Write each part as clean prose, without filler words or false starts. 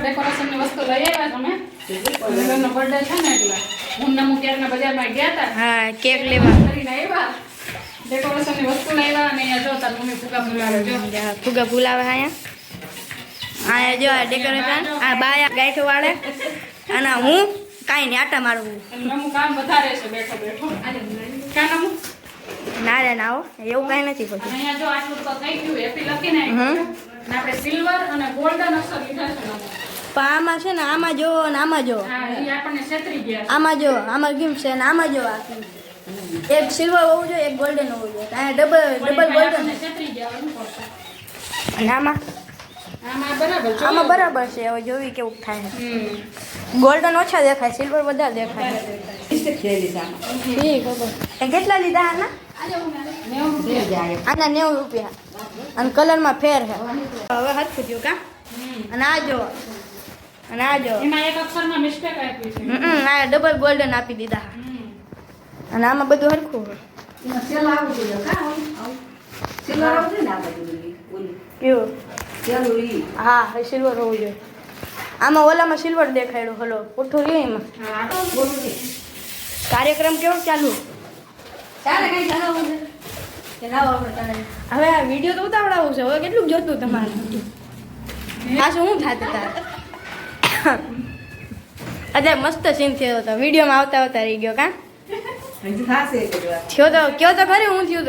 Decoration ની વસ્તુ લઈ આવ્યા તમે નો બર્થડે છે ને એટલે હું નમુ કેરના બજારમાં ગયા હતા હા કેક લેવા કરીને આવ્યા ડેકોરેશન ની વસ્તુ લાવ્યા અને અહીંયા જો તાર મમ્મી ફુગા ફુલાવે જો ફુગા ફુલાવે અહીંયા જો આ ડેકોરેશન આ બાયા ગાંઠો વાળે અને હું કાંઈ નહીં આટા મારું નમુ કામ વધારે છે બેઠો બેઠો કા નમુ ના રે ના હો એવું કાંઈ નથી પછી અહીંયા જો આટલું તો થઈ ગયું હેપી લખીને આપણે સિલ્વર અને ગોલ્ડન અક્ષર લીધા છે નમુ પણ આમાં છે ને આમાં જો ને આમાં જો હા એ આપણને છેતરી ગયા આમાં જો આમાં કેમ છે ને આમાં જો એક સિલ્વર હોવું જોઈએ એક ગોલ્ડન હોવું જોઈએ અહીંયા ડબલ ગોલ્ડન છેતરી ગયા શું કરશે અને આમાં આમાં બરાબર છે હવે જોવી કેવું થાય ગોલ્ડન ઓછા દેખાય સિલ્વર વધારે દેખાય કેટલા લીધા આના આના 90 રૂપિયા અને કલરમાં ફેર છે હવે હરખું થયું કા અને આ જો અને આ જો એમાં એક અક્ષરમાં મિસ્ટેક આપી છે આ ડબલ ગોલ્ડન આપી દીધા અને આમાં બધું હરખું કેવું હા સિલ્વર હોવું જોઈએ આમાં ઓલામાં સિલ્વર દેખાડ્યું હલો ઉઠું રહ્યું એમાં કાર્યક્રમ કેવો ચાલુ હવે આ વિડીયો તો ઉતાવડાવું છે હવે કેટલું જોતું તમારે આ શું હું થતું તારે અત્યારે મસ્ત સીન થયો હતો વિડીયોમાં આવતા આવતા રહી ગયો કા થયો તો કયો તો ખરી હું થયું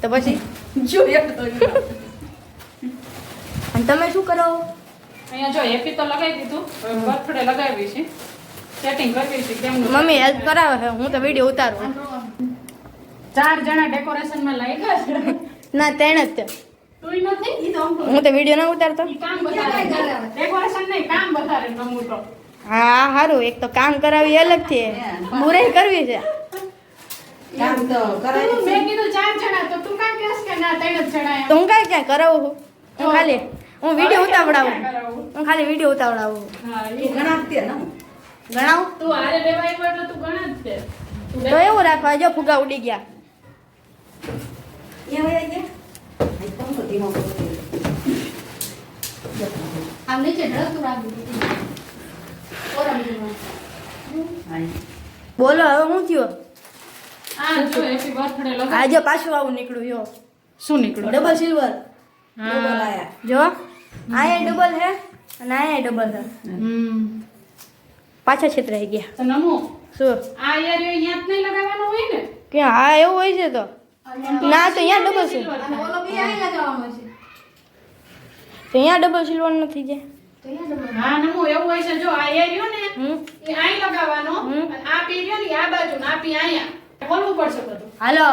તો પછી અને તમે શું કરો અહીંયા જો હેપી તો લગાવી દીધું બર્થડે લગાવી છે સેટિંગ કરવી છે કેમનું મમ્મી હેલ્પ કરાવે છે હું તો વિડીયો ઉતારું 4 જણા ડેકોરેશનમાં લાગ્યા છે ના 3 જ છે તુંય નથી ઈ તો હું તો વિડીયો ના ઉતારતો ઈ કામ બતાવે ડેકોરેશન નહીં કામ બતાવે નમું તો હા સારું એક તો કામ કરાવી અલગથી બુરાઈ કરવી છે કામ તો કરાય મેં કીધું 4 જણા તો તું કામ કહેશ કે ના 3 જ જણા તો હું કાંઈ ક્યાં કરાવું હું ખાલી હું વિડીયો ઉતાવડાવું હું ખાલી વિડીયો ઉતાવડાવું હા ઈ ગણાવતી ને ગણાવું તું આરે લેવા આવ્યો એટલે તું ગણા જ છે તો એવું રાખવા જો ફુગા ઉડી ગયા આમ નીચે ઢળતું રાખી બોલો હવે હું થયો આ જો હેપી બર્થડે લગા આજે પાછું આવું નીકળ્યું યો શું નીકળ્યું ડબલ સિલ્વર હા જો આયા ડબલ હે અને આયા ડબલ હે પાછા છેતરાઈ ગયા તો નમો શું આ યાર અહીંયા જ નહીં લગાવવાનું હોય ને કે હા એવું હોય છે તો ના તો અહીંયા ડબલ છે ઓલો બી અહીં લગાવવાનો છે તો અહીંયા ડબલ સિલ્વર નથી જે હા નમો એવું હોય છે જો આ એરિયો ને એ અહીં લગાવવાનો અને આ પીરિયો ને આ બાજુ ને આ પી અહીંયા ખોલવું પડશે બધું હાલો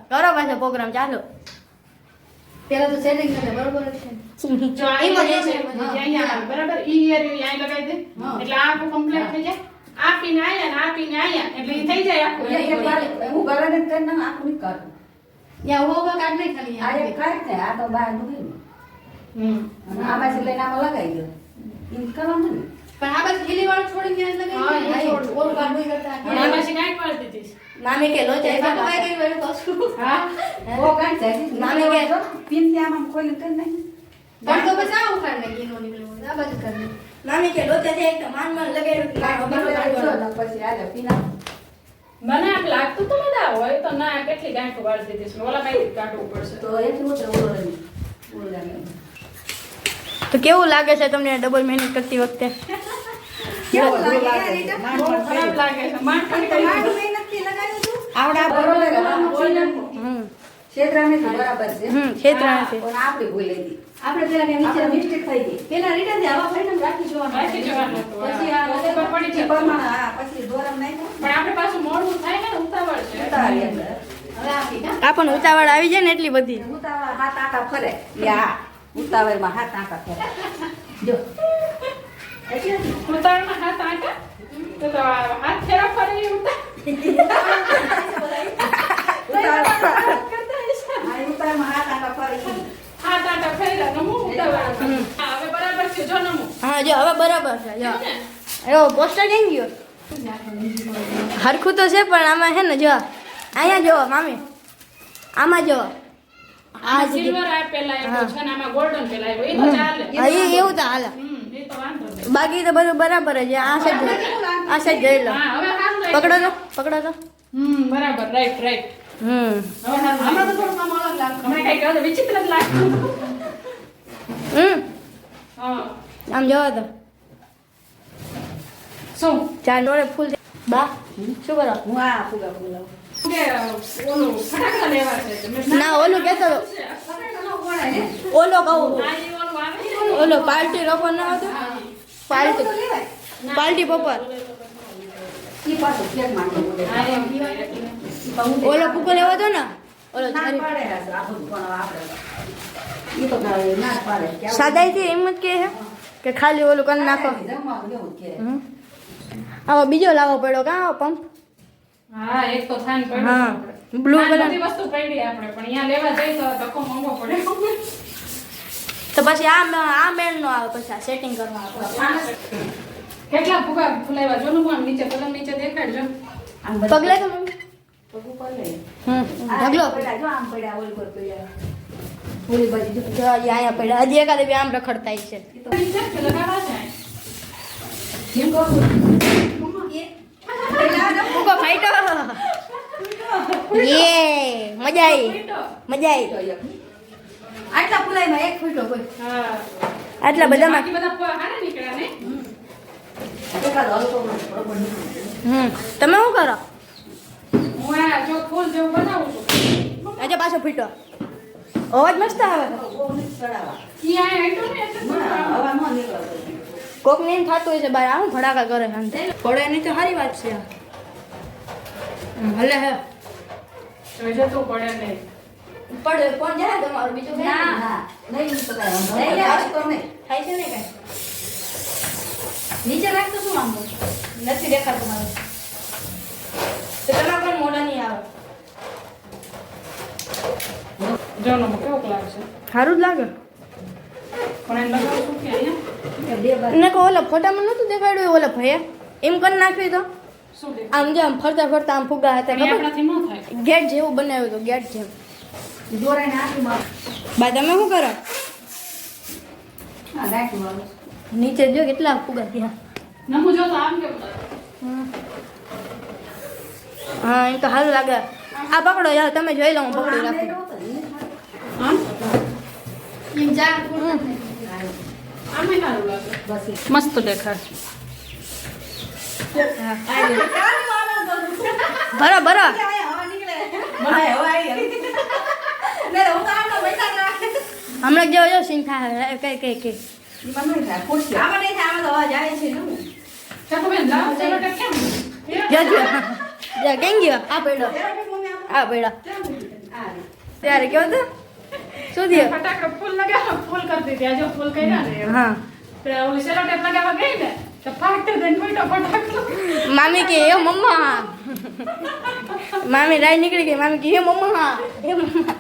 કરો પાછો પ્રોગ્રામ ચાલો પેલા તો સેટિંગ કરે બરોબર છે જો આ એરિયો છે અહીંયા બરાબર ઈ એરિયો અહીં લગાવી દે એટલે આ આખું કમ્પ્લીટ થઈ જાય આ પીને આયા ને આ પીને આયા એટલે ઈ થઈ જાય આખું હું ગળાને કરી ના આખું ની કર યા ઉભા કાઢ નહીં ખાલી આ એક કાઢ ને આ તો બહાર મૂકી ને અને આ બાજુ લઈને આમાં લગાવી દો એમ કરવાનું ને પણ આ બસ ગીલી વાળ છોડીને ત્યાં લગાવી ઓર કાઢ નહીં કરતા અને આ પાછી કાંઈ પાડી દીધી મામી કે લોચા એમાં તો કઈ કઈ વેળો તો હા ઓ કાઢ જાય નાની કે પિન ત્યાં આમાં ખોલી કરી નાખી પણ તો બસ આ ઉખાડ ને ગીનો નીકળ્યો આ બાજુ કર લે મામી કે લોચા છે એક તો માન લગાડ્યું પછી આલે પીના મને આમ લાગતું તો બધા હોય તો ના કેટલી ગાંઠો વાળી દીધી છે ઓલા કઈ કાઢવું પડશે તો એટલું જ ઓળો તો કેવું લાગે છે તમને ડબલ મહેનત કરતી વખતે કેવું બહુ ખરાબ લાગે છે માન કરી આવડા બરોબર ક્ષેત્રને તો બરાબર છે ક્ષેત્રાને છે પણ આપણે ભૂલી ગઈ આપણે પેલા કે નીચે આપણે મિસ્ટેક થઈ ગઈ પેલા રીટા થી આવા ફરીને રાખી જોવાનું રાખી જવાનું હતું. પછી આ હા, ખબર પડી ઈ છે પ્રમાણે હા પછી દોરમ નાખ્યો પણ આપણે પાછું મોડું થાય ને ઉતાવળ છે ઉતાવળ એટલે હવે આપી કા આ પણ ઉતાવળ આવી જાય ને એટલી બધી ઉતાવળ હાથ આટા ફરે યા ઉતાવળમાં હાથ આટા ફરે જો ઉતાવળમાં હાથ આટા તો હાથ ફેરા ફરી ઉતાવળમાં હાથ આટા ફરે હાથ આટા ફેરા નમો ઉતાવળ હા હવે બરાબર છે જો નમો હા જો હવે બરાબર છે જો એવો પોસ્ટર કેમ ગયો હરખું તો છે પણ આમાં છે ને જો અહીંયા જો મામી આમાં જો આ સિલ્વર આ પેલા આવ્યો છે ને આમાં ગોલ્ડન પેલા આવ્યો એ તો ચાલે હા એ એવું તો હાલે એ તો વાંધો નહીં બાકી તો બધું બરાબર જ છે. આ સાઈડ જોઈ લો હા હવે સારું લાગ્યું. પકડો તો બરાબર રાઈટ રાઈટ હમ હવે સારું હમણાં લાગ્યું. તો થોડું આમ અલગ લાગતું. હમણાં કઈ કહો વિચિત્ર જ લાગતું હા આમ જોવો તો શું ચાર ડોળે ફૂલ છે. બા શું કરો હું આ ફુગા બોલાવું. કે ઓલું ફટાકડા લેવા છે તો મેં ના ઓલું કહેતો હતો. ફટાકડા ન ફોડાય ને. ઓલો કહું આ ઈ ઓલું આવે ને ઓલો પાર્ટી રોકો ના હતો પાર્ટી તો લેવાય. પાર્ટી બપોર ઈ પાછું ફેર માંગે બોલે. હા એમ કહેવાય એટલે. ઓલો ફૂકો લેવો હતો ને ઓલો ના છરી. પાડે આ બધું પણ આપણે. ઈ તો કાંઈ ના પાડે. કે આવું સાદાઈથી એમ જ કહે છે કે ખાલી ઓલું કરી નાખો જમવાનું એવું જ કે. હમ. આવો બીજો લાવવો પડ્યો કા આવો પંપ હા એક તો થાન પડ્યું હા આપણે. બ્લુ આ કલર બધી વસ્તુ પડી આપણે પણ અહીંયા લેવા જઈએ તો ધક્કો મોંઘો પડે તો પછી આ મેળ નો આવે પછી આ સેટિંગ કરવા આવે. કેટલા ફુગા ફુલાવ્યા જો ને આમ નીચે પલંગ નીચે દેખાડજો આમ બધા પગલે તો મમ્મી પગ ઉપર લે. હમ આ ઢગલો પડ્યા, જો આમ પડ્યા, ઓલી પર પડ્યા. ઓલી બાજુ જો. જો હજી અહીંયા પડ્યા હજી એકાદે બી આમ રખડતા છે નીચે જ લગાડવા છે જેમ કહું છું. પેલા જો. ફૂકો ફાઈટો યે મજા આવી આટલા ફુલાઈમાં એક ફૂટો કોઈ. હા આટલા બધામાં બાકી બધા હારા નીકળ્યા ને એકાદ હલકો બરોબર નીકળી જાય. તમે શું કરો હું આ જો ફૂલ જેવું બનાવું છું આજે પાછો ફીટો અવાજ મસ્ત આવે બહુ નથી ચડાવવા. ઈ આ હેઠું ને એટલે ના, થોડું હવા ન નીકળે. કોક ને એમ થતું હોય છે બાર આવું ભડાકા કરે છે પડે નહીં તો સારી વાત છે ભલે હે જતું પડે નહીં પડે કોણ જાય તમારું બીજું કઈ ના, નહીં. ના, નહીં તો કાંઈ વાંધો નહીં, નહીં. નહીં. આજ તો નહીં. થાય છે ને કઈ નીચે રાખ તો શું વાંધો? નથી દેખાતું મારું તો તમારા પણ મોઢા નહીં આવે જો નો કેવું લાગશે સારું જ લાગે પણ એમ લગાવું છું કે અહીંયા એ બે બાજુ. ને કહો ઓલા ફોટામાં નહોતું દેખાડ્યું ઓલા ભૈયા એમ કરી નાખ્યું તો શું દે આમ જે આમ ફરતા ફરતા આમ ફુગા હતા ખબર આપણાથી ન થાય ગેટ જેવું બનાવ્યું હતું ગેટ જેવું દોરાઈને આંખમાં. બા તમે શું કરો હા, રાખ્યું હાલો. નીચે જો કેટલા ફુગા થયા નમું જો તો આમ કેવું લાગે હા એમ તો સારું લાગે આ પકડો યાર તમે જોઈ લો હું પકડી આમ રાખું બેઠો હતો ને. હા એમ જા આમે સારું લાગે બસ એ. મસ્ત દેખાય ભરો ભરો હવા નીકળે. મને હવા આવી. ને હું તો આમનો બેઠા જ રાખે. હમણાં જો જો સિંગ થાય કઈ એમાં નહીં થાય, ખુરશી. આમાં નહીં થાય, આમાં તો હવા જાય છે ને. ચાકુ બેન લાવ ચલો કે કેમ જો જો કેમ ગયો આ પડ્યો ત્યારે મમ્મી આમ આ પડ્યો આ રે. ત્યારે કેવો તો શું થયું ફટાકડો ફૂલ લગાવો ફૂલ કરી દીધી આ જો ફૂલ કર્યા ને હા તો ઓલી સેલો ટેપ લગાવવા ગઈ ને તો ફાટે દઈને મોટો ફટાકડો મામી કે એ મમ્મા મામી રાઈ નીકળી ગઈ મામી કે એ મમ્મા એ મમ્મા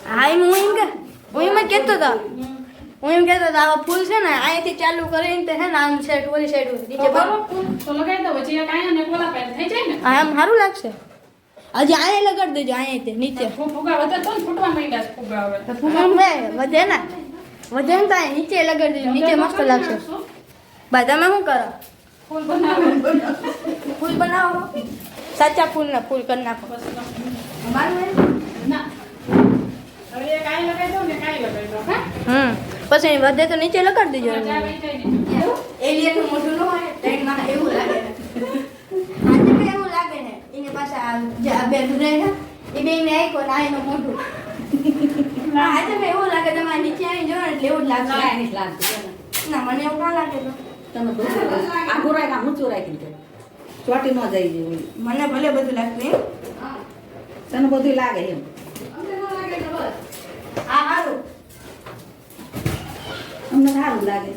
હા એમ હું એમ જ કહેતો હતો હું એમ કહેતો હતો આવા ફૂલ છે ને અહીંયાથી ચાલુ કરીને તે છે ને આમ સાઈડ ઓલી સાઈડ નીચે બરાબર તો લગાવી દો પછી એક આયા ને કોલા પેન થઈ જાય ને હા એમ સારું લાગશે હજી અહીંયા લગાડી દેજો અહીંયા તે નીચે ફુગા વધે તો ને ફૂટવા માંડ્યા છે ફુગા હવે તો ફૂલ વધે ને વધે ને તો અહીંયા નીચે લગાડી દેજો નીચે મસ્ત લાગશે બા તમે શું કરો ફૂલ બનાવે ફૂલ બનાવો સાચા ફૂલના ફૂલ કરી નાખો અમારું એમ. ના હવે એક આયા લગાવી દો ને કાઈ લગાવી દો હા પછી વધે તો નીચે લગાડી દેજો ચા વહી જાય ને એલિયન નું મોઢું ન હોય ટ્રેનમાં એવું લાગે ને આજે પણ એવું લાગે ને એને પાછા જે આ બે રહે ને એ બે ને આઈકો ના એનું મોઢું આજે પણ એવું લાગે તમારે નીચે આવી જો ને એટલે એવું જ લાગશે કાંઈ નથી લાગતું. ના મને એવું ના લાગે તો તમે બધું કરો. આઘું રાખ, આમ ઊંચું રાખીને કરો. ચોટી ન જાય જેવું. મને ભલે બધું લાગતું એમ તને બધું લાગે એમ. આ સારું અમને સારું લાગે.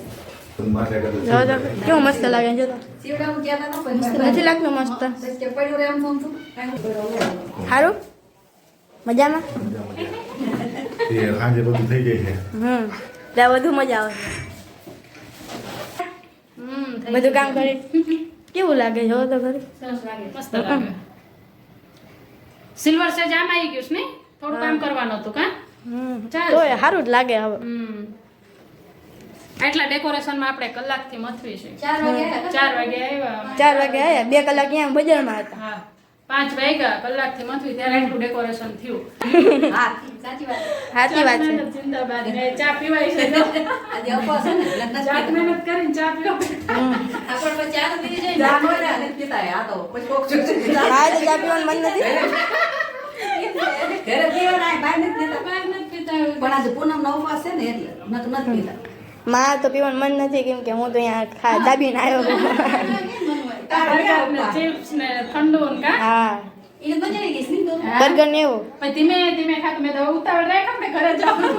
જો તો કેવું મસ્ત લાગે જો તો સીવડાવું કહેતા હતા પણ મસ્ત નથી લાગતું મસ્ત લાગે. કે પડ્યું રે એમ થતું હતું. કાંઈ પડ્યું રે. સારું મજામાં સાંજે બધું થઈ જાય છે ત્યાં વધુ મજા આવે બધું કામ કરી કેવું લાગે જો તો ખરી સરસ લાગે મસ્ત લાગે સિલ્વર સેજ આમ આવી ગયું છે ને થોડું કામ કરવાનું હતું કા ચાલ તો સારું જ લાગે હવે આટલા ડેકોરેશનમાં આપણે કલાકથી મથવી છે 4 વાગે આવ્યા. 4 વાગે આવ્યા 4 વાગે આયા 2 કલાક ક્યાં બજારમાં હતા હા 5 વાગ્યા કલાકથી મથવી ત્યારે આટલું ડેકોરેશન થયું હા સાચી વાત સાચી વાત છે જિંદાબાદ ને ચા પીવાય છે તો. આજે ઉપવાસ છે ને એટલે નથી જાત પીતા. મહેનત કરીને ચા પીવો આપણે પછી ચા તો પીવી જાય ને. ચા હોય ને નથી પીતા આ તો પછી કોક જોશે. હા તો ચા પીવાનું મન નથી ઘરે પીવાના બહાર નથી પીતા. બહાર નથી પીતા એવું. પણ આજે પૂનમનો ઉપવાસ છે ને એટલે નથી પીતા. માં તો પીવાનું મન નથી કેમ કે હું તો અહીંયા દાબીને આવ્યો બર્ગર ને ચિપ્સ ને ઠંડુ ને કા હા એને બજારી ગઈશ ને તો. બર્ગર ને એવું પછી ધીમે ધીમે ખાતું મેં તો ઉતાવળ રાખ્યો ને ઘરે જવાનું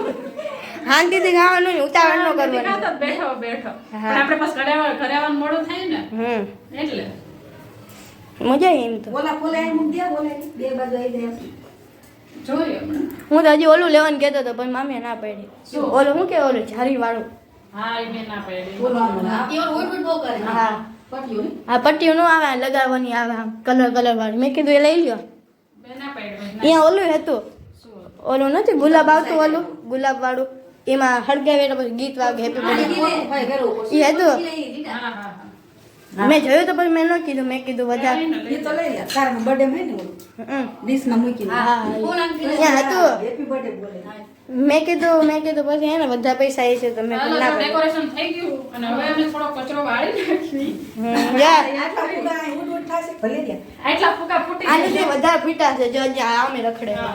શાંતિથી ખાવાનું ને ઉતાવળ ન ખાતો કરવાનું જ બેઠો બેઠો હા. પણ આપણે પછી ઘરે આવવાનું મોડું થાય ને એટલે મજા આવી એમ તો બોલા બોલે અહીં મૂક દે બોલે બે બાજુ આવી જાય. જોઈએ હમણાં. હું તો હજી ઓલું લેવાનું કહેતો હતો પણ મામીએ ના પાડી શું? ઓલું શું કે ઓલું જારી વાળું હા એ મેં ના પાડી બોલવાનું હા. એવો ઉઠ બહુ કરે. હા પટ્યું ને. આ પટ્ટીઓ ન આવે લગાવવાની આવે આમ કલર વાળી મેં કીધું એ લઈ લ્યો મેં ના પાડી અહીંયા ઓલું હતું શું ઓલું નથી ગુલાબ આવતું ઓલું ગુલાબ વાળું એમાં હળગાવે એટલે પછી ગીત વાગે હેપી બર્થડે ભાઈ ઘરે ઉપર. એ હતું હા હા હા મેં જોયું તો પછી મેં ન કીધું મેં કીધું વધારે એ તો લઈ લે. તારા બર્થડે માં ને ઓલું હમ. ડીશમાં મૂકી દે. હા ત્યાં હતું હેપી બર્થડે બોલે. મેં કીધું પછી એને બધા પૈસા એ છે તો મેં કીધું ના પાડી. ડેકોરેશન થઈ ગયું અને હવે અમે થોડો કચરો વાળી નાખી યાર આટલા ફુગા અહીં ઉઠ ઉઠ થાશે. ભલે ત્યાં. આટલા ફૂકા ફૂટી આનાથી વધારે પીટા છે જો જ્યાં આમે રખડે હા.